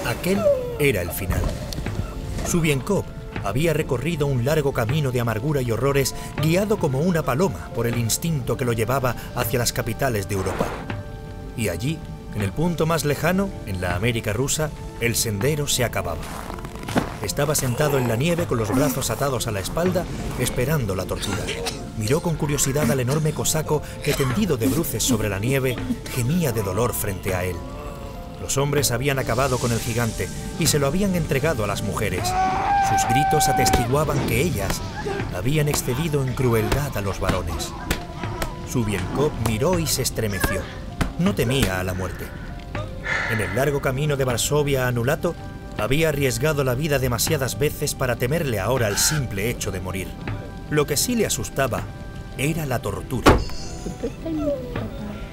Aquel era el final. Subienkow había recorrido un largo camino de amargura y horrores, guiado como una paloma por el instinto que lo llevaba hacia las capitales de Europa. Y allí, en el punto más lejano, en la América rusa, el sendero se acababa. Estaba sentado en la nieve con los brazos atados a la espalda, esperando la tortura. Miró con curiosidad al enorme cosaco que, tendido de bruces sobre la nieve, gemía de dolor frente a él. Los hombres habían acabado con el gigante y se lo habían entregado a las mujeres. Sus gritos atestiguaban que ellas habían excedido en crueldad a los varones. Subienkow miró y se estremeció. No temía a la muerte. En el largo camino de Varsovia a Nulato, había arriesgado la vida demasiadas veces para temerle ahora al simple hecho de morir. Lo que sí le asustaba era la tortura.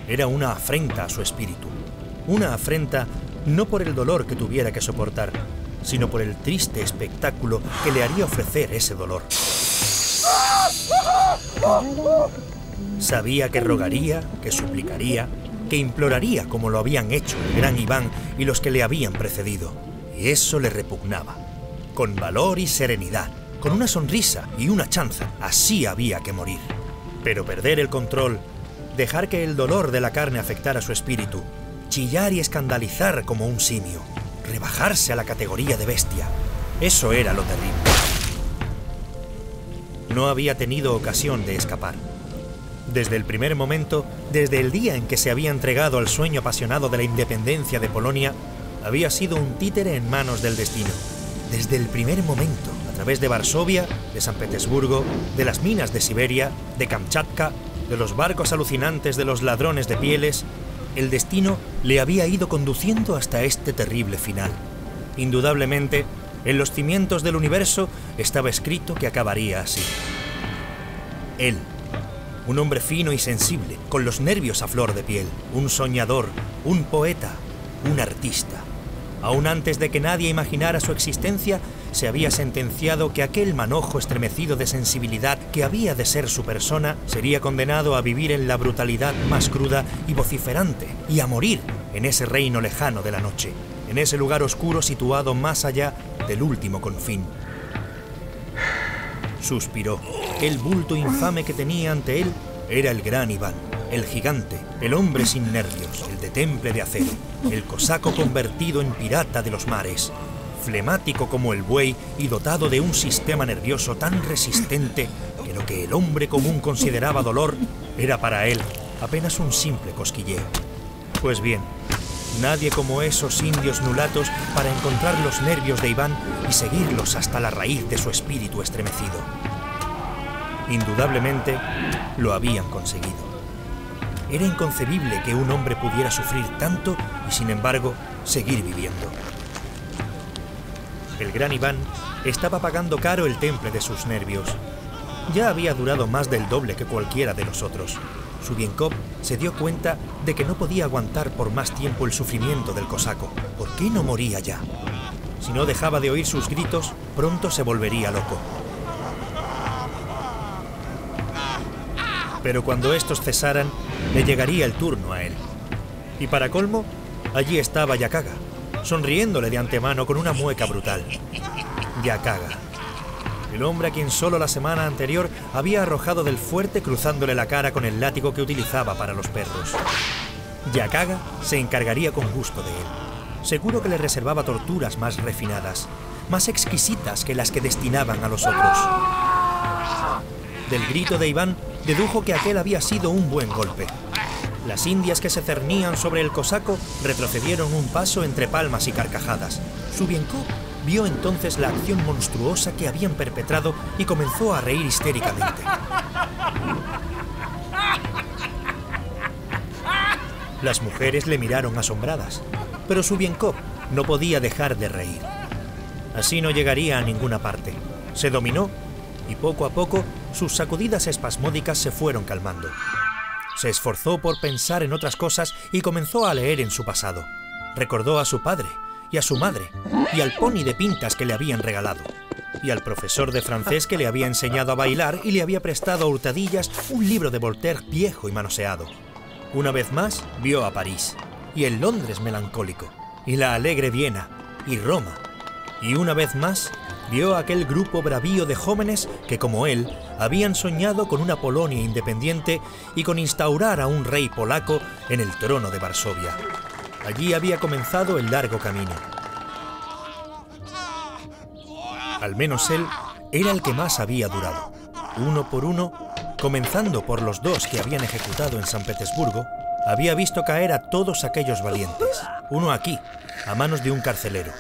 Era una afrenta a su espíritu. Una afrenta no por el dolor que tuviera que soportar, sino por el triste espectáculo que le haría ofrecer ese dolor. Sabía que rogaría, que suplicaría, que imploraría como lo habían hecho el gran Iván y los que le habían precedido. Y eso le repugnaba. Con valor y serenidad, con una sonrisa y una chanza, así había que morir. Pero perder el control, dejar que el dolor de la carne afectara su espíritu, chillar y escandalizar como un simio, rebajarse a la categoría de bestia, eso era lo terrible. No había tenido ocasión de escapar. Desde el primer momento, desde el día en que se había entregado al sueño apasionado de la independencia de Polonia, había sido un títere en manos del destino. Desde el primer momento, a través de Varsovia, de San Petersburgo, de las minas de Siberia, de Kamchatka, de los barcos alucinantes de los ladrones de pieles, el destino le había ido conduciendo hasta este terrible final. Indudablemente, en los cimientos del universo estaba escrito que acabaría así. Él, un hombre fino y sensible, con los nervios a flor de piel, un soñador, un poeta, un artista. Aún antes de que nadie imaginara su existencia, se había sentenciado que aquel manojo estremecido de sensibilidad que había de ser su persona sería condenado a vivir en la brutalidad más cruda y vociferante, y a morir en ese reino lejano de la noche, en ese lugar oscuro situado más allá del último confín. Suspiró. El bulto infame que tenía ante él era el gran Iván, el gigante, el hombre sin nervios, el de temple de acero, el cosaco convertido en pirata de los mares, flemático como el buey y dotado de un sistema nervioso tan resistente que lo que el hombre común consideraba dolor era para él apenas un simple cosquilleo. Pues bien, nadie como esos indios nulatos para encontrar los nervios de Iván y seguirlos hasta la raíz de su espíritu estremecido. Indudablemente, lo habían conseguido. Era inconcebible que un hombre pudiera sufrir tanto y, sin embargo, seguir viviendo. El gran Iván estaba pagando caro el temple de sus nervios. Ya había durado más del doble que cualquiera de los otros. Subienkow se dio cuenta de que no podía aguantar por más tiempo el sufrimiento del cosaco. ¿Por qué no moría ya? Si no dejaba de oír sus gritos, pronto se volvería loco. Pero cuando estos cesaran, le llegaría el turno a él. Y para colmo, allí estaba Yakaga, sonriéndole de antemano con una mueca brutal. Yakaga, el hombre a quien solo la semana anterior había arrojado del fuerte cruzándole la cara con el látigo que utilizaba para los perros. Yakaga se encargaría con gusto de él. Seguro que le reservaba torturas más refinadas, más exquisitas que las que destinaban a los otros. Del grito de Iván dedujo que aquel había sido un buen golpe. Las indias que se cernían sobre el cosaco retrocedieron un paso entre palmas y carcajadas. Subienkow vio entonces la acción monstruosa que habían perpetrado y comenzó a reír histéricamente. Las mujeres le miraron asombradas, pero Subienkow no podía dejar de reír. Así no llegaría a ninguna parte. Se dominó y poco a poco sus sacudidas espasmódicas se fueron calmando. Se esforzó por pensar en otras cosas y comenzó a leer en su pasado. Recordó a su padre y a su madre y al pony de pintas que le habían regalado y al profesor de francés que le había enseñado a bailar y le había prestado a hurtadillas un libro de Voltaire viejo y manoseado. Una vez más vio a París y el Londres melancólico y la alegre Viena y Roma. Y una vez más, vio a aquel grupo bravío de jóvenes que, como él, habían soñado con una Polonia independiente y con instaurar a un rey polaco en el trono de Varsovia. Allí había comenzado el largo camino. Al menos él era el que más había durado. Uno por uno, comenzando por los dos que habían ejecutado en San Petersburgo, había visto caer a todos aquellos valientes. Uno aquí, a manos de un carcelero.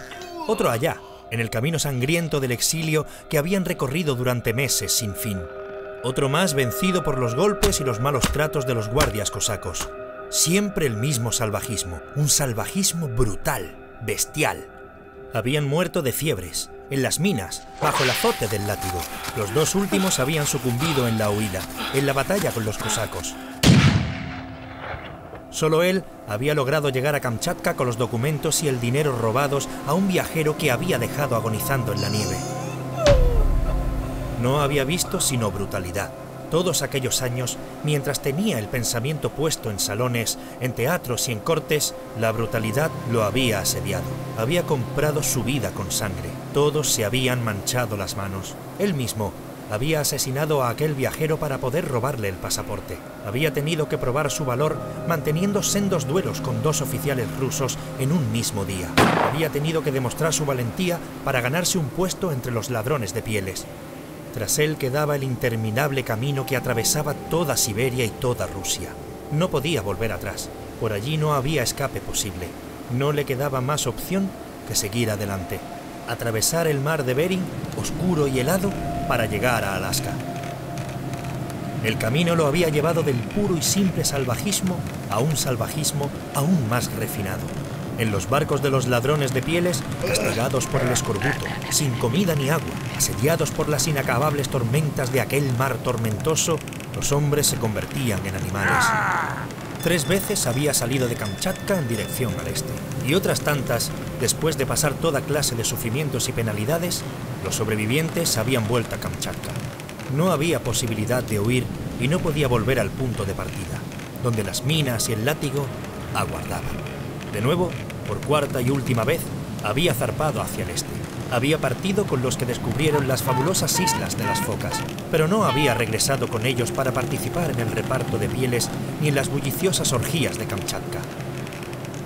Otro allá, en el camino sangriento del exilio que habían recorrido durante meses sin fin. Otro más vencido por los golpes y los malos tratos de los guardias cosacos. Siempre el mismo salvajismo, un salvajismo brutal, bestial. Habían muerto de fiebres, en las minas, bajo el azote del látigo. Los dos últimos habían sucumbido en la huida, en la batalla con los cosacos. Solo él había logrado llegar a Kamchatka con los documentos y el dinero robados a un viajero que había dejado agonizando en la nieve. No había visto sino brutalidad. Todos aquellos años, mientras tenía el pensamiento puesto en salones, en teatros y en cortes, la brutalidad lo había asediado. Había comprado su vida con sangre. Todos se habían manchado las manos. Él mismo había asesinado a aquel viajero para poder robarle el pasaporte. Había tenido que probar su valor manteniendo sendos duelos con dos oficiales rusos en un mismo día. Había tenido que demostrar su valentía para ganarse un puesto entre los ladrones de pieles. Tras él quedaba el interminable camino que atravesaba toda Siberia y toda Rusia. No podía volver atrás. Por allí no había escape posible. No le quedaba más opción que seguir adelante. Atravesar el mar de Bering, oscuro y helado, para llegar a Alaska. El camino lo había llevado del puro y simple salvajismo a un salvajismo aún más refinado. En los barcos de los ladrones de pieles, castigados por el escorbuto, sin comida ni agua, asediados por las inacabables tormentas de aquel mar tormentoso, los hombres se convertían en animales. 3 veces había salido de Kamchatka en dirección al este, y otras tantas, después de pasar toda clase de sufrimientos y penalidades, los sobrevivientes habían vuelto a Kamchatka. No había posibilidad de huir y no podía volver al punto de partida, donde las minas y el látigo aguardaban. De nuevo, por cuarta y última vez, había zarpado hacia el este. Había partido con los que descubrieron las fabulosas islas de las focas, pero no había regresado con ellos para participar en el reparto de pieles ni en las bulliciosas orgías de Kamchatka.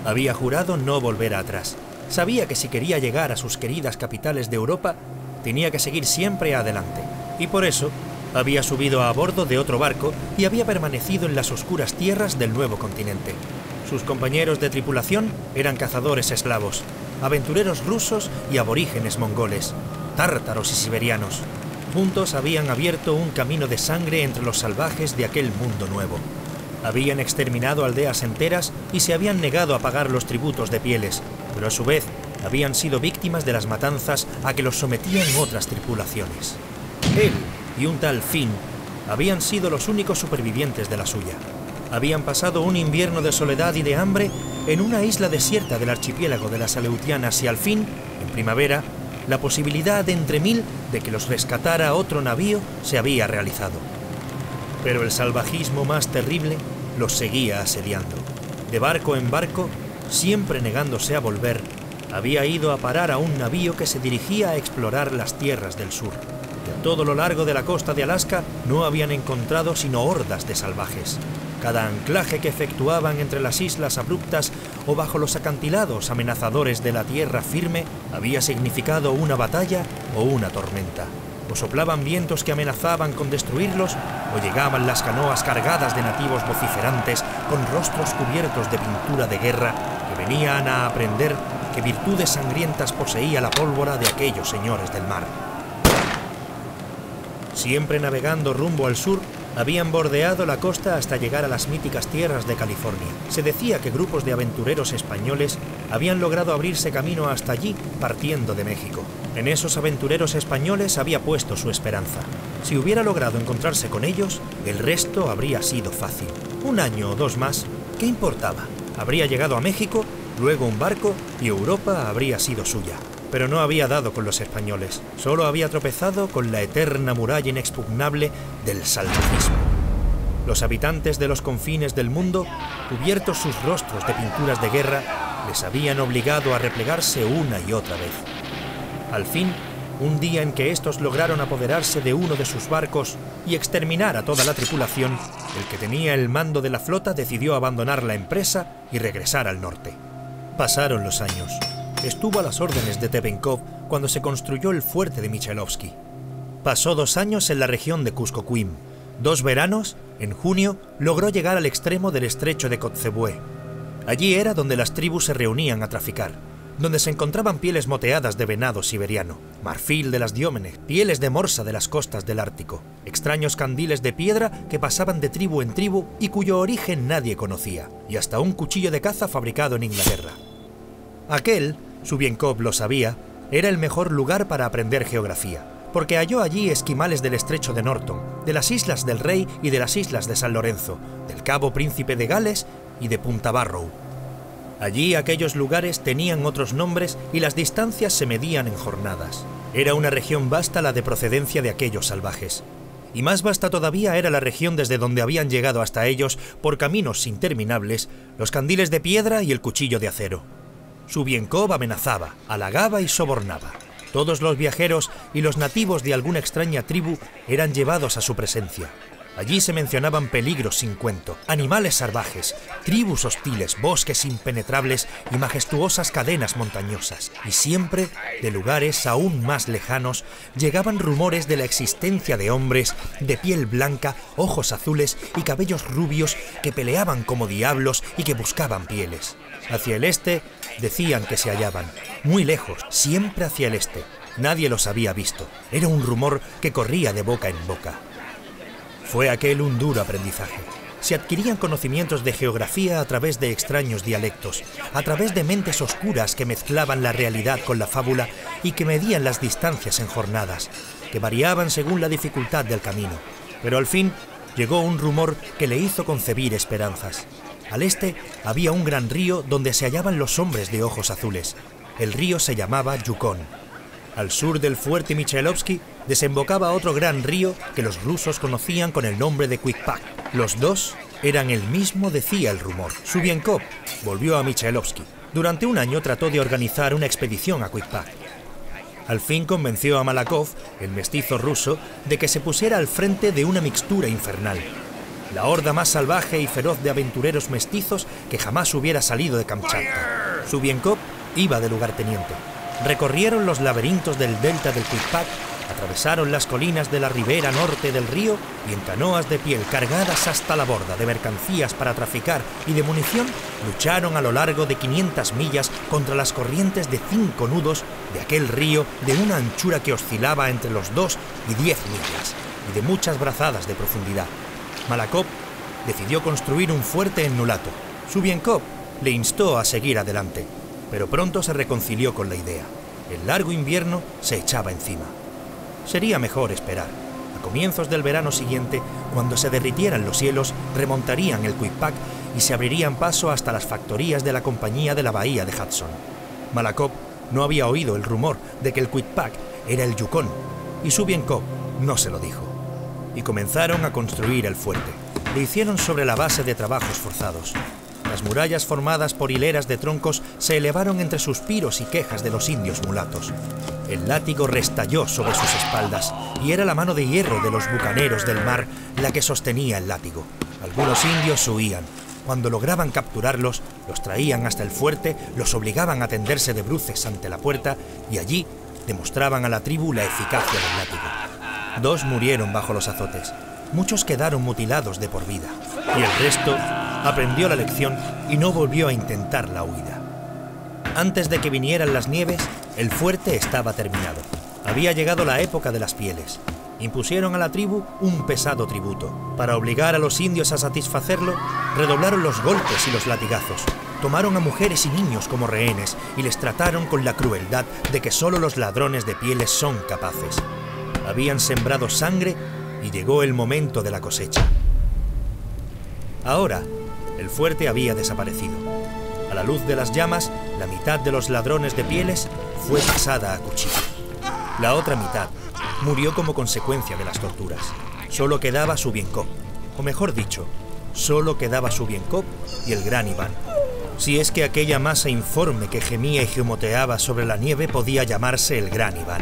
Había jurado no volver atrás. Sabía que si quería llegar a sus queridas capitales de Europa, tenía que seguir siempre adelante, y por eso había subido a bordo de otro barco y había permanecido en las oscuras tierras del nuevo continente. Sus compañeros de tripulación eran cazadores eslavos, aventureros rusos y aborígenes mongoles, tártaros y siberianos. Juntos habían abierto un camino de sangre entre los salvajes de aquel mundo nuevo. Habían exterminado aldeas enteras y se habían negado a pagar los tributos de pieles, pero a su vez habían sido víctimas de las matanzas a que los sometían otras tripulaciones. Él y un tal Finn habían sido los únicos supervivientes de la suya. Habían pasado un invierno de soledad y de hambre en una isla desierta del archipiélago de las Aleutianas y al fin, en primavera, la posibilidad de entre mil de que los rescatara otro navío se había realizado. Pero el salvajismo más terrible los seguía asediando. De barco en barco, siempre negándose a volver, había ido a parar a un navío que se dirigía a explorar las tierras del sur. Y a todo lo largo de la costa de Alaska no habían encontrado sino hordas de salvajes. Cada anclaje que efectuaban entre las islas abruptas o bajo los acantilados amenazadores de la tierra firme había significado una batalla o una tormenta. O soplaban vientos que amenazaban con destruirlos, o llegaban las canoas cargadas de nativos vociferantes con rostros cubiertos de pintura de guerra que venían a aprender qué virtudes sangrientas poseía la pólvora de aquellos señores del mar. Siempre navegando rumbo al sur, habían bordeado la costa hasta llegar a las míticas tierras de California. Se decía que grupos de aventureros españoles habían logrado abrirse camino hasta allí partiendo de México. En esos aventureros españoles había puesto su esperanza. Si hubiera logrado encontrarse con ellos, el resto habría sido fácil. 1 año o 2 más, ¿qué importaba? Habría llegado a México, luego un barco y Europa habría sido suya. Pero no había dado con los españoles, solo había tropezado con la eterna muralla inexpugnable del salvajismo. Los habitantes de los confines del mundo, cubiertos sus rostros de pinturas de guerra, les habían obligado a replegarse una y otra vez. Al fin, un día en que estos lograron apoderarse de uno de sus barcos y exterminar a toda la tripulación, el que tenía el mando de la flota decidió abandonar la empresa y regresar al norte. Pasaron los años. Estuvo a las órdenes de Tepenkov cuando se construyó el fuerte de Michailovsky. Pasó 2 años en la región de Kuskokwim. 2 veranos, en junio, logró llegar al extremo del estrecho de Kotzebue. Allí era donde las tribus se reunían a traficar, donde se encontraban pieles moteadas de venado siberiano, marfil de las Diómenes, pieles de morsa de las costas del Ártico, extraños candiles de piedra que pasaban de tribu en tribu y cuyo origen nadie conocía, y hasta un cuchillo de caza fabricado en Inglaterra. Aquel, Zhuvienkov lo sabía, era el mejor lugar para aprender geografía, porque halló allí esquimales del estrecho de Norton, de las Islas del Rey y de las Islas de San Lorenzo, del Cabo Príncipe de Gales y de Punta Barrow. Allí aquellos lugares tenían otros nombres y las distancias se medían en jornadas. Era una región vasta la de procedencia de aquellos salvajes. Y más vasta todavía era la región desde donde habían llegado hasta ellos, por caminos interminables, los candiles de piedra y el cuchillo de acero. Zhuvienkov amenazaba, halagaba y sobornaba. Todos los viajeros y los nativos de alguna extraña tribu eran llevados a su presencia. Allí se mencionaban peligros sin cuento, animales salvajes, tribus hostiles, bosques impenetrables y majestuosas cadenas montañosas. Y siempre, de lugares aún más lejanos, llegaban rumores de la existencia de hombres de piel blanca, ojos azules y cabellos rubios que peleaban como diablos y que buscaban pieles. Hacia el este decían que se hallaban, muy lejos, siempre hacia el este. Nadie los había visto. Era un rumor que corría de boca en boca. Fue aquel un duro aprendizaje. Se adquirían conocimientos de geografía a través de extraños dialectos, a través de mentes oscuras que mezclaban la realidad con la fábula y que medían las distancias en jornadas, que variaban según la dificultad del camino. Pero al fin llegó un rumor que le hizo concebir esperanzas. Al este había un gran río donde se hallaban los hombres de ojos azules. El río se llamaba Yukon. Al sur del fuerte Michailovsky desembocaba otro gran río que los rusos conocían con el nombre de Quikpak. Los dos eran el mismo, decía el rumor. Zhuvienkov volvió a Michailovsky. Durante un año trató de organizar una expedición a Quikpak. Al fin convenció a Malakov, el mestizo ruso, de que se pusiera al frente de una mixtura infernal. La horda más salvaje y feroz de aventureros mestizos que jamás hubiera salido de Kamchatka. Zhuvienkov iba de lugarteniente. Recorrieron los laberintos del delta del Quikpak, atravesaron las colinas de la ribera norte del río y en canoas de piel cargadas hasta la borda de mercancías para traficar y de munición, lucharon a lo largo de 500 millas contra las corrientes de 5 nudos de aquel río de una anchura que oscilaba entre los 2 y 10 millas y de muchas brazadas de profundidad. Malakov decidió construir un fuerte en Nulato. Zhuvienkov le instó a seguir adelante, pero pronto se reconcilió con la idea. El largo invierno se echaba encima. Sería mejor esperar. A comienzos del verano siguiente, cuando se derritieran los hielos, remontarían el Quikpak y se abrirían paso hasta las factorías de la compañía de la bahía de Hudson. Malakov no había oído el rumor de que el Quikpak era el Yukon, y Zhuvienkov no se lo dijo. Y comenzaron a construir el fuerte. Lo hicieron sobre la base de trabajos forzados. Las murallas formadas por hileras de troncos se elevaron entre suspiros y quejas de los indios mulatos. El látigo restalló sobre sus espaldas y era la mano de hierro de los bucaneros del mar la que sostenía el látigo. Algunos indios huían. Cuando lograban capturarlos, los traían hasta el fuerte, los obligaban a tenderse de bruces ante la puerta y allí demostraban a la tribu la eficacia del látigo. 2 murieron bajo los azotes. Muchos quedaron mutilados de por vida y el resto aprendió la lección y no volvió a intentar la huida. Antes de que vinieran las nieves, el fuerte estaba terminado. Había llegado la época de las pieles. Impusieron a la tribu un pesado tributo. Para obligar a los indios a satisfacerlo, redoblaron los golpes y los latigazos. Tomaron a mujeres y niños como rehenes y les trataron con la crueldad de que solo los ladrones de pieles son capaces. Habían sembrado sangre y llegó el momento de la cosecha. Ahora, el fuerte había desaparecido. A la luz de las llamas, la mitad de los ladrones de pieles fue pasada a cuchillo. La otra mitad murió como consecuencia de las torturas. Solo quedaba Zhuvienkov, o mejor dicho, solo quedaba Zhuvienkov y el gran Iván. si es que aquella masa informe que gemía y gemoteaba sobre la nieve podía llamarse el Gran Iván.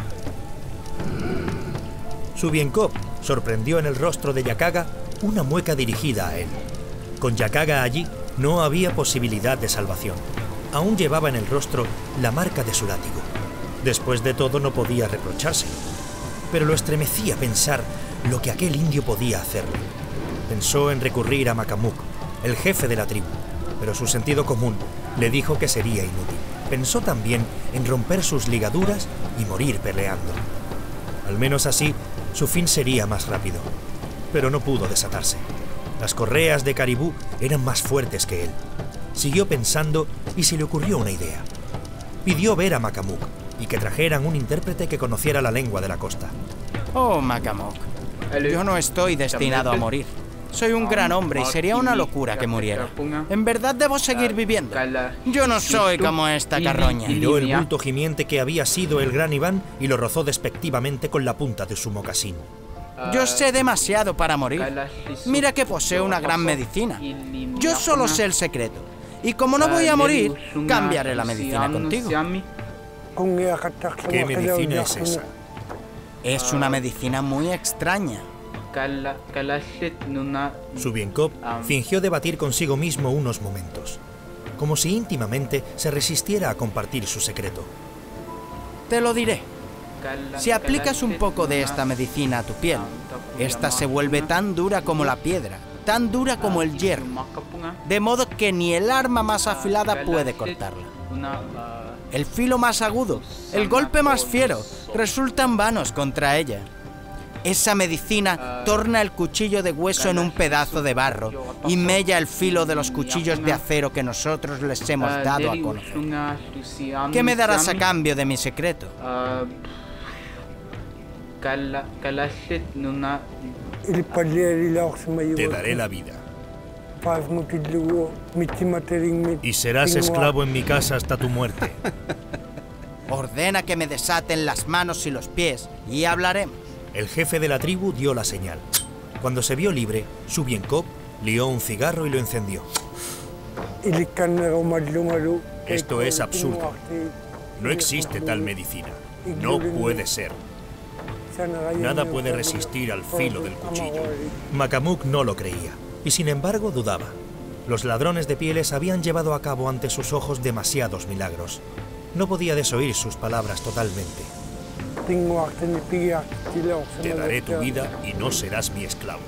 Subienkov sorprendió en el rostro de Yakaga una mueca dirigida a él. Con Yakaga allí no había posibilidad de salvación. Aún llevaba en el rostro la marca de su látigo. Después de todo no podía reprochárselo. Pero lo estremecía pensar lo que aquel indio podía hacerle. Pensó en recurrir a Makamuk, el jefe de la tribu, pero su sentido común le dijo que sería inútil. Pensó también en romper sus ligaduras y morir peleando. Al menos así, su fin sería más rápido. Pero no pudo desatarse. Las correas de Caribú eran más fuertes que él. Siguió pensando y se le ocurrió una idea. Pidió ver a Makamuk y que trajeran un intérprete que conociera la lengua de la costa. Oh, Makamuk, yo no estoy destinado a morir. Soy un gran hombre y sería una locura que muriera. En verdad debo seguir viviendo. Yo no soy como esta carroña. Miró el bulto gimiente que había sido el Gran Iván y lo rozó despectivamente con la punta de su mocasín. Yo sé demasiado para morir. Mira que poseo una gran medicina. Yo solo sé el secreto. Y como no voy a morir, cambiaré la medicina contigo. ¿Qué medicina es esa? Es una medicina muy extraña. Subienkov fingió debatir consigo mismo unos momentos, como si íntimamente se resistiera a compartir su secreto. Te lo diré. Si aplicas un poco de esta medicina a tu piel, esta se vuelve tan dura como la piedra, tan dura como el hierro, de modo que ni el arma más afilada puede cortarla. El filo más agudo, el golpe más fiero, resultan vanos contra ella. Esa medicina torna el cuchillo de hueso en un pedazo de barro y mella el filo de los cuchillos de acero que nosotros les hemos dado a conocer. ¿Qué me darás a cambio de mi secreto? Te daré la vida. Y serás esclavo en mi casa hasta tu muerte. Ordena que me desaten las manos y los pies y hablaremos. El jefe de la tribu dio la señal. Cuando se vio libre, Subienkov lió un cigarro y lo encendió. Esto es absurdo. No existe tal medicina. No puede ser. Nada puede resistir al filo del cuchillo. Makamuk no lo creía, y sin embargo dudaba. Los ladrones de pieles habían llevado a cabo ante sus ojos demasiados milagros. No podía desoír sus palabras totalmente. Te daré tu vida y no serás mi esclavo.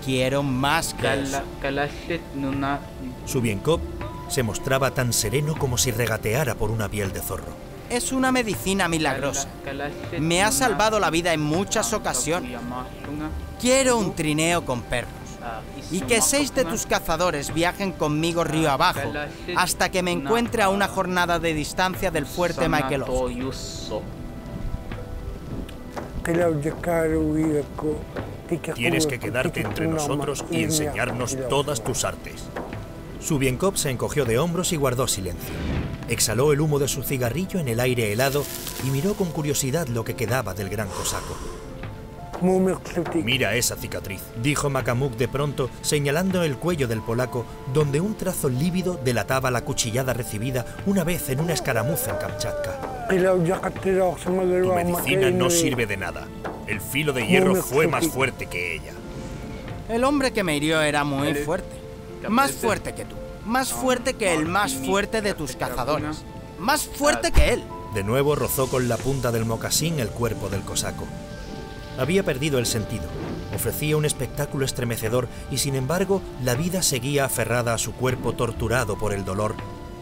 Quiero más que eso. Subienkov se mostraba tan sereno como si regateara por una piel de zorro. Es una medicina milagrosa. Me ha salvado la vida en muchas ocasiones. Quiero un trineo con perros. Y que 6 de tus cazadores viajen conmigo río abajo hasta que me encuentre a una jornada de distancia del fuerte Mikhailovsky. Tienes que quedarte entre nosotros y enseñarnos todas tus artes. Subienkov se encogió de hombros y guardó silencio. Exhaló el humo de su cigarrillo en el aire helado y miró con curiosidad lo que quedaba del gran cosaco. Mira esa cicatriz, dijo Makamuk de pronto, señalando el cuello del polaco, donde un trazo lívido delataba la cuchillada recibida una vez en una escaramuza en Kamchatka. Tu medicina no sirve de nada. El filo de hierro fue más fuerte que ella. El hombre que me hirió era muy fuerte. Más fuerte que tú. Más fuerte que el más fuerte de tus cazadores. Más fuerte que él. De nuevo rozó con la punta del mocasín el cuerpo del cosaco. Había perdido el sentido. Ofrecía un espectáculo estremecedor y, sin embargo, la vida seguía aferrada a su cuerpo torturado por el dolor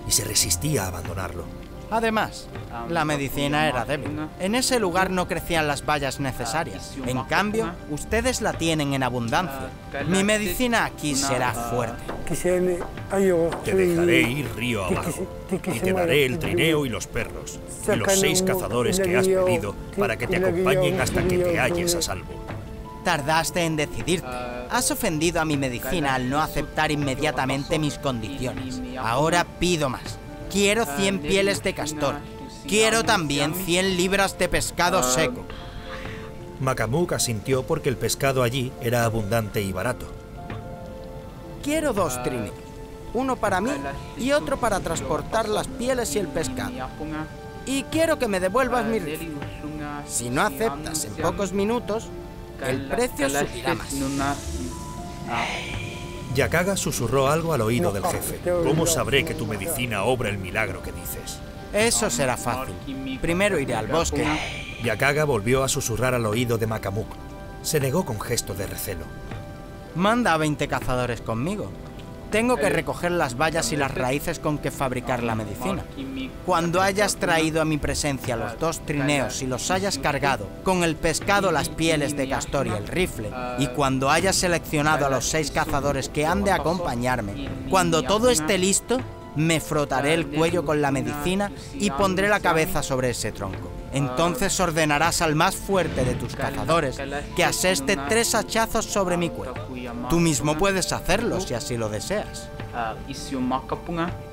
y se resistía a abandonarlo. Además, la medicina era débil. En ese lugar no crecían las bayas necesarias. En cambio, ustedes la tienen en abundancia. Mi medicina aquí será fuerte. Te dejaré ir río abajo y te daré el trineo y los perros y los 6 cazadores que has pedido para que te acompañen hasta que te halles a salvo. Tardaste en decidirte. Has ofendido a mi medicina al no aceptar inmediatamente mis condiciones. Ahora pido más. Quiero 100 pieles de castor. Quiero también 100 libras de pescado seco. Makamuk asintió porque el pescado allí era abundante y barato. Quiero 2 trineos. uno para mí y otro para transportar las pieles y el pescado. Y quiero que me devuelvas mi rifle. Si no aceptas en pocos minutos, el precio subirá más. Yakaga susurró algo al oído del jefe. ¿Cómo sabré que tu medicina obra el milagro que dices? Eso será fácil. Primero iré al bosque. Yakaga volvió a susurrar al oído de Makamuk. Se negó con gesto de recelo. Manda a 20 cazadores conmigo. Tengo que recoger las bayas y las raíces con que fabricar la medicina. Cuando hayas traído a mi presencia los 2 trineos y los hayas cargado con el pescado, las pieles de castor y el rifle, y cuando hayas seleccionado a los 6 cazadores que han de acompañarme, cuando todo esté listo, me frotaré el cuello con la medicina y pondré la cabeza sobre ese tronco. Entonces ordenarás al más fuerte de tus cazadores que aseste 3 hachazos sobre mi cuello. Tú mismo puedes hacerlo si así lo deseas.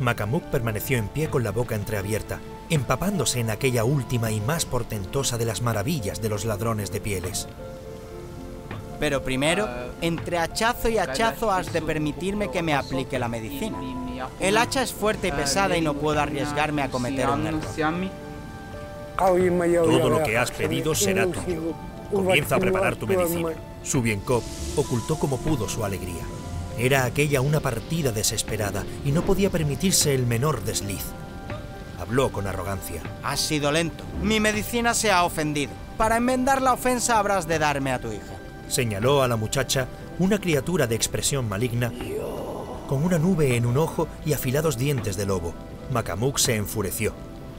Makamuk permaneció en pie con la boca entreabierta, empapándose en aquella última y más portentosa de las maravillas de los ladrones de pieles. Pero primero, entre hachazo y hachazo has de permitirme que me aplique la medicina. El hacha es fuerte y pesada y no puedo arriesgarme a cometer un error. Todo lo que has pedido será tuyo. Comienza a preparar tu medicina. Subienkov ocultó como pudo su alegría. Era aquella una partida desesperada y no podía permitirse el menor desliz. Habló con arrogancia. Has sido lento. Mi medicina se ha ofendido. Para enmendar la ofensa habrás de darme a tu hija. Señaló a la muchacha, una criatura de expresión maligna, con una nube en un ojo y afilados dientes de lobo. Makamuk se enfureció,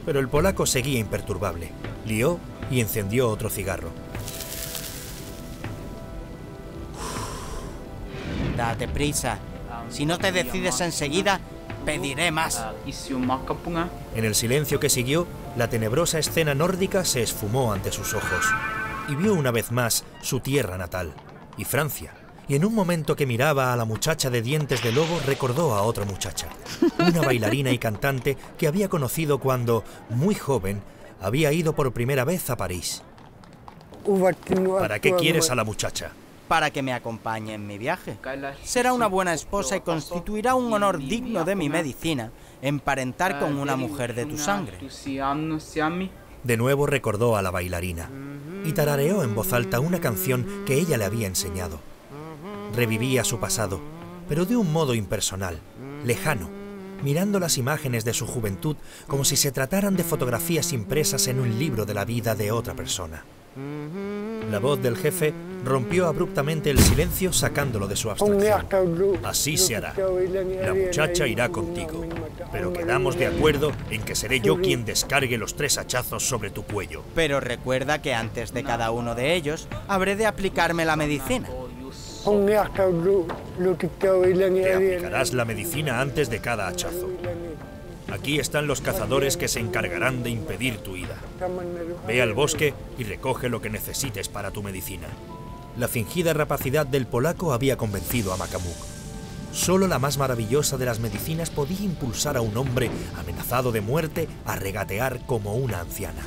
pero el polaco seguía imperturbable. Lió y encendió otro cigarro. Date prisa. Si no te decides enseguida, pediré más. En el silencio que siguió, la tenebrosa escena nórdica se esfumó ante sus ojos. Y vio una vez más su tierra natal, y Francia. Y en un momento que miraba a la muchacha de dientes de lobo, recordó a otra muchacha, una bailarina y cantante que había conocido cuando, muy joven, había ido por primera vez a París. ¿Para qué quieres a la muchacha? Para que me acompañe en mi viaje. Será una buena esposa y constituirá un honor digno de mi medicina emparentar con una mujer de tu sangre. De nuevo recordó a la bailarina y tarareó en voz alta una canción que ella le había enseñado. Revivía su pasado, pero de un modo impersonal, lejano, mirando las imágenes de su juventud como si se trataran de fotografías impresas en un libro de la vida de otra persona. La voz del jefe rompió abruptamente el silencio sacándolo de su abstracción. Así se hará. La muchacha irá contigo, pero quedamos de acuerdo en que seré yo quien descargue los 3 hachazos sobre tu cuello. Pero recuerda que antes de cada uno de ellos habré de aplicarme la medicina. Te aplicarás la medicina antes de cada hachazo. Aquí están los cazadores que se encargarán de impedir tu ida. Ve al bosque y recoge lo que necesites para tu medicina. La fingida rapacidad del polaco había convencido a Makamuk. Solo la más maravillosa de las medicinas podía impulsar a un hombre amenazado de muerte a regatear como una anciana.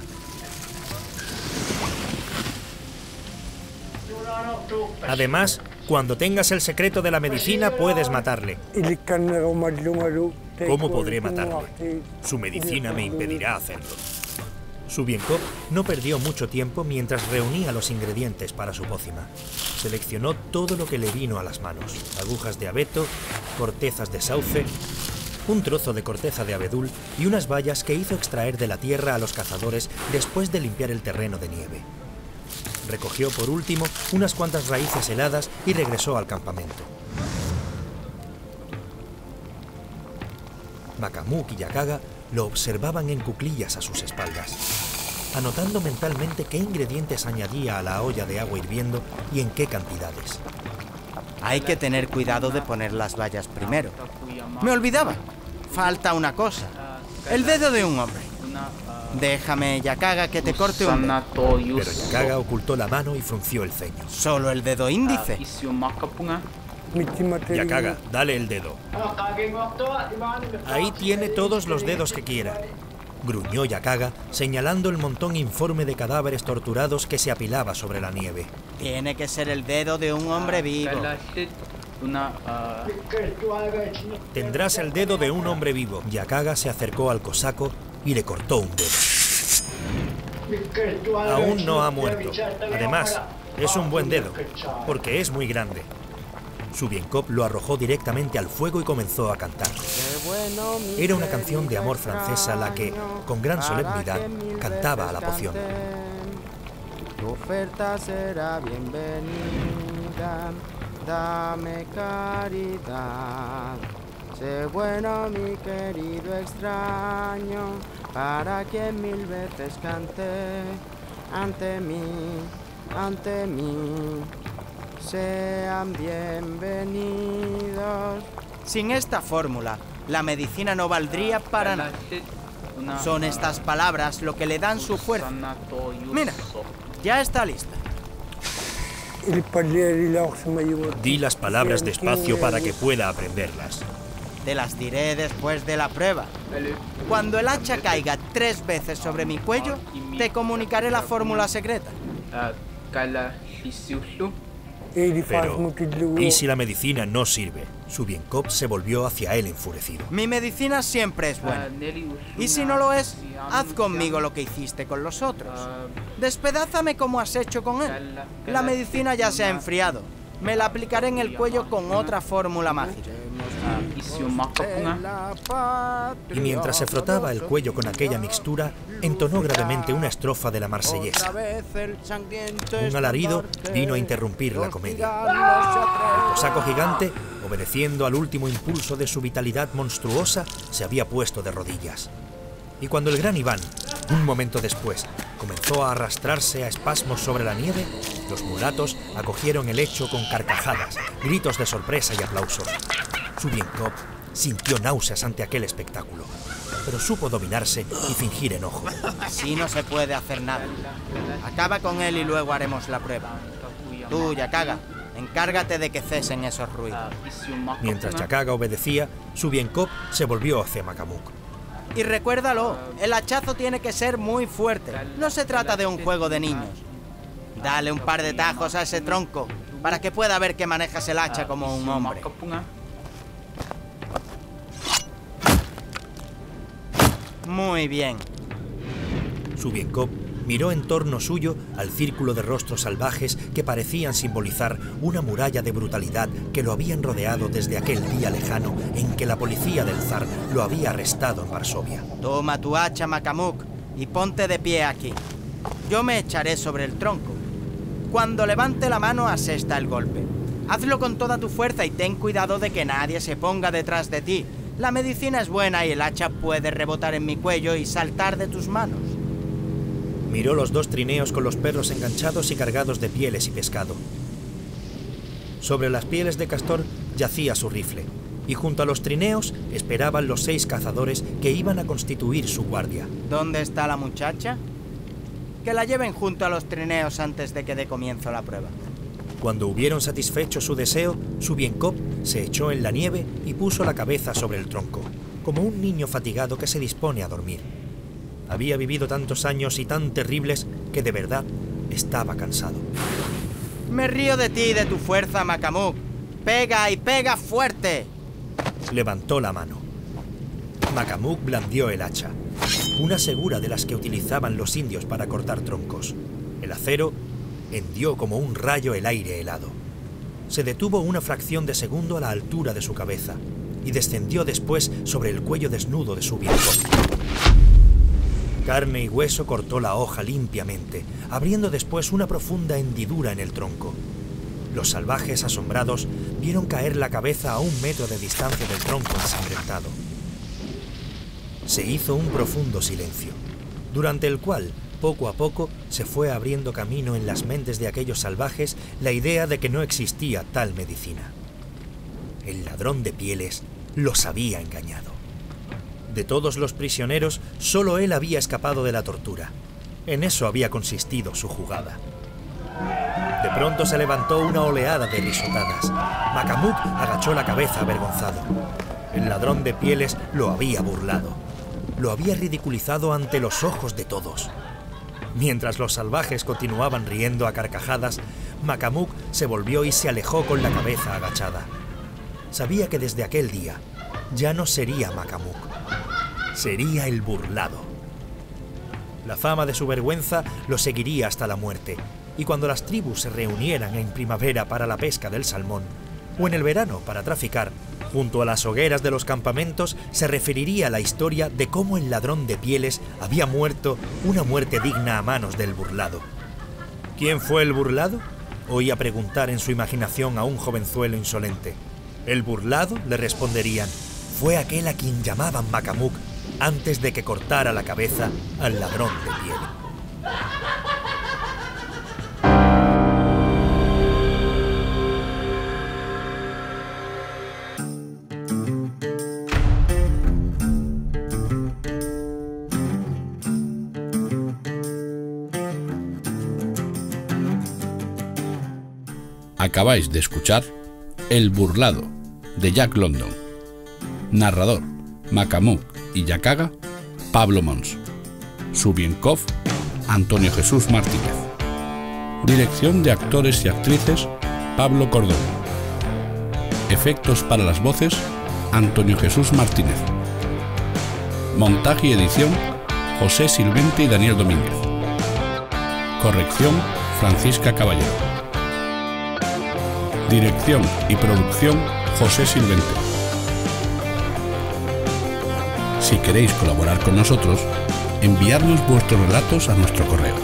Además, cuando tengas el secreto de la medicina puedes matarle. ¿Cómo podré matarle? Su medicina me impedirá hacerlo. Subienkov no perdió mucho tiempo mientras reunía los ingredientes para su pócima. Seleccionó todo lo que le vino a las manos: agujas de abeto, cortezas de sauce, un trozo de corteza de abedul y unas bayas que hizo extraer de la tierra a los cazadores después de limpiar el terreno de nieve. Recogió por último unas cuantas raíces heladas y regresó al campamento. Makamuk y Yakaga lo observaban en cuclillas a sus espaldas, anotando mentalmente qué ingredientes añadía a la olla de agua hirviendo y en qué cantidades. Hay que tener cuidado de poner las bayas primero. Me olvidaba. Falta una cosa. El dedo de un hombre. Déjame, Yakaga, que te corte un dedo. Pero Yakaga ocultó la mano y frunció el ceño. Solo el dedo índice. Yakaga, dale el dedo. Ahí tiene todos los dedos que quiera. Gruñó Yakaga, señalando el montón informe de cadáveres torturados que se apilaba sobre la nieve. Tiene que ser el dedo de un hombre vivo. Tendrás el dedo de un hombre vivo. Yakaga se acercó al cosaco y le cortó un dedo. Aún no ha muerto. Además, es un buen dedo, porque es muy grande. Subienkov lo arrojó directamente al fuego y comenzó a cantar. Era una canción de amor francesa la que, con gran solemnidad, cantaba a la poción. Tu oferta será bienvenida, dame caridad. Sé bueno, mi querido extraño, para quien 1000 veces canté ante mí. Sean bienvenidos. Sin esta fórmula, la medicina no valdría para nada. Son estas palabras lo que le dan su fuerza. Mira, ya está lista. Di las palabras despacio para que pueda aprenderlas. Te las diré después de la prueba. Cuando el hacha caiga 3 veces sobre mi cuello, te comunicaré la fórmula secreta. Pero, ¿y si la medicina no sirve? Subienkov se volvió hacia él enfurecido. Mi medicina siempre es buena. Y si no lo es, haz conmigo lo que hiciste con los otros. Despedázame como has hecho con él. La medicina ya se ha enfriado. Me la aplicaré en el cuello con otra fórmula mágica. Y mientras se frotaba el cuello con aquella mixtura, entonó gravemente una estrofa de la marsellesa. Un alarido vino a interrumpir la comedia. El cosaco gigante, obedeciendo al último impulso de su vitalidad monstruosa, se había puesto de rodillas. Y cuando el gran Iván, un momento después, comenzó a arrastrarse a espasmos sobre la nieve, los mulatos acogieron el hecho con carcajadas, gritos de sorpresa y aplausos. Subienkov sintió náuseas ante aquel espectáculo, pero supo dominarse y fingir enojo. Así no se puede hacer nada. Acaba con él y luego haremos la prueba. Tú, Yakaga, encárgate de que cesen esos ruidos. Mientras Yakaga obedecía, Subienkov se volvió hacia Makamuk. Y recuérdalo, el hachazo tiene que ser muy fuerte. No se trata de un juego de niños. Dale un par de tajos a ese tronco para que pueda ver que manejas el hacha como un hombre. Muy bien. Subienkov miró en torno suyo al círculo de rostros salvajes que parecían simbolizar una muralla de brutalidad que lo habían rodeado desde aquel día lejano en que la policía del zar lo había arrestado en Varsovia. Toma tu hacha, Makamuk, y ponte de pie aquí. Yo me echaré sobre el tronco. Cuando levante la mano, asesta el golpe. Hazlo con toda tu fuerza y ten cuidado de que nadie se ponga detrás de ti. La medicina es buena y el hacha puede rebotar en mi cuello y saltar de tus manos. Miró los 2 trineos con los perros enganchados y cargados de pieles y pescado. Sobre las pieles de castor yacía su rifle, y junto a los trineos esperaban los 6 cazadores que iban a constituir su guardia. ¿Dónde está la muchacha? Que la lleven junto a los trineos antes de que dé comienzo la prueba. Cuando hubieron satisfecho su deseo, Subienkov se echó en la nieve y puso la cabeza sobre el tronco, como un niño fatigado que se dispone a dormir. Había vivido tantos años y tan terribles que de verdad estaba cansado. Me río de ti y de tu fuerza, Makamuk. ¡Pega y pega fuerte! Levantó la mano. Makamuk blandió el hacha, una segura de las que utilizaban los indios para cortar troncos. El acero hendió como un rayo el aire helado. Se detuvo una fracción de segundo a la altura de su cabeza y descendió después sobre el cuello desnudo de Subienkov. Carne y hueso cortó la hoja limpiamente, abriendo después una profunda hendidura en el tronco. Los salvajes, asombrados, vieron caer la cabeza a 1 metro de distancia del tronco ensangrentado. Se hizo un profundo silencio, durante el cual, poco a poco, se fue abriendo camino en las mentes de aquellos salvajes la idea de que no existía tal medicina. El ladrón de pieles los había engañado. De todos los prisioneros, solo él había escapado de la tortura. En eso había consistido su jugada. De pronto se levantó una oleada de risotadas. Makamuk agachó la cabeza avergonzado. El ladrón de pieles lo había burlado. Lo había ridiculizado ante los ojos de todos. Mientras los salvajes continuaban riendo a carcajadas, Makamuk se volvió y se alejó con la cabeza agachada. sabía que desde aquel día ya no sería Macamuk, sería el burlado. La fama de su vergüenza lo seguiría hasta la muerte, y cuando las tribus se reunieran en primavera para la pesca del salmón, o en el verano para traficar, junto a las hogueras de los campamentos se referiría a la historia de cómo el ladrón de pieles había muerto una muerte digna a manos del burlado. ¿Quién fue el burlado?, oía preguntar en su imaginación a un jovenzuelo insolente. El burlado, le responderían, fue aquel a quien llamaban Macamuk antes de que cortara la cabeza al ladrón de piel. Acabáis de escuchar El burlado, de Jack London. Narrador, Macamuk y Yakaga, Pablo Mons. Subienkov, Antonio Jesús Martínez. Dirección de actores y actrices, Pablo Cordón. Efectos para las voces, Antonio Jesús Martínez. Montaje y edición, José Silvente y Daniel Domínguez. Corrección, Francisca Caballero. Dirección y producción, José Silvente. Si queréis colaborar con nosotros, enviadnos vuestros relatos a nuestro correo.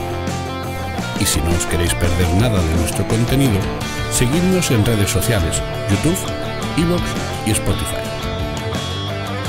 Y si no os queréis perder nada de nuestro contenido, seguidnos en redes sociales, YouTube, iVoox y Spotify.